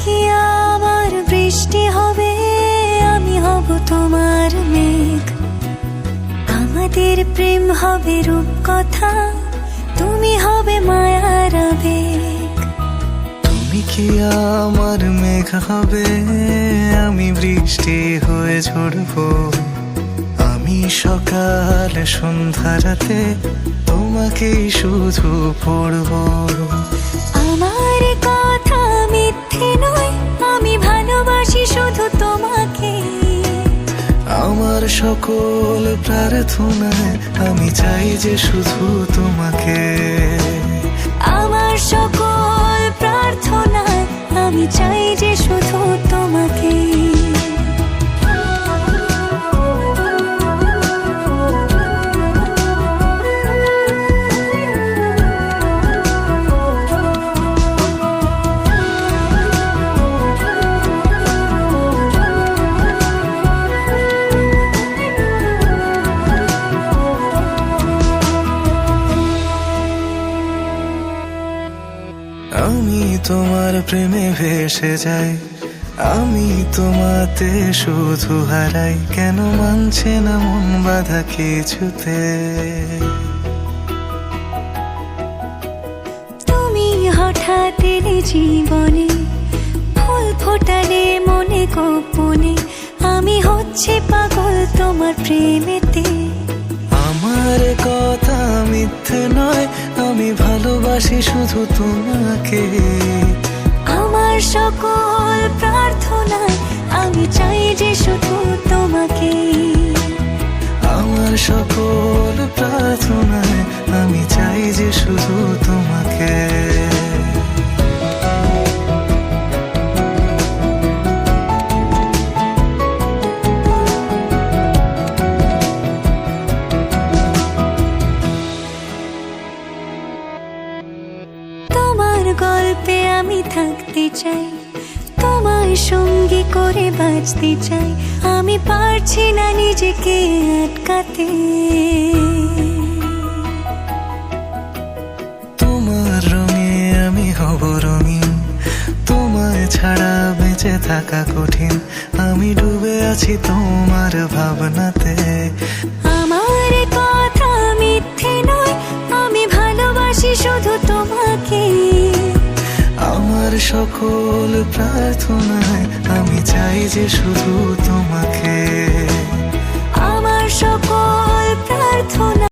কি আমার বৃষ্টি হবে, আমি হব তোমার মেঘ। আমাদের প্রেম হবে রূপকথা, তুমি হবে মায়ার আবেগ। তুমি কি আমার মেঘ হবে, আমি বৃষ্টি হয়ে ঝরবো। আমি সকাল সন্ধ্যা রাতে তোমাকেই শুধু পড়বো। আমার কথা মিথ্যে নয়, আমি ভালোবাসি শুধু তোমাকে। আমার সকল প্রার্থনায় আমি চাই যে শুধু তোমাকে। আমার সকল প্রার্থনায় আমি চাই যে শুধু তোমাকে। আমি তোমার প্রেমে ভেসে যাই, আমি তোমাতে শুধু হারাই। কেন মানছে না মন বাধা কিছুতে। তুমি হঠাৎ এলে জীবনে, ফুল ফোটালে মনে গোপনে। আমি হচ্ছে পাগল তোমার প্রেমেতে। আমার কথা মিথ্যে নয়, আমি ভালোবাসি শুধু তোমাকে। আমার সকল প্রার্থনায় আমি চাই যে শুধু তোমাকে। আমার সকল প্রার্থনায় আমি চাই যে শুধু তোমাকে। তোমার গল্পে আমি থাকতে চাই, তোমার সঙ্গী করে বাঁচতে চাই। আমি পারছি না নিজেকে আটকাতে। তোমার রঙে আমি হব রঙিন, তোমায় ছাড়া বেঁচে থাকা কঠিন। আমি ডুবে আছি তোমার ভাবনাতে। আমার কথা মিথ্যে নয়, আমি ভালোবাসি শুধু তোমাকে। আমার সকল প্রার্থনায় আমি চাই যে শুধু তোমাকে।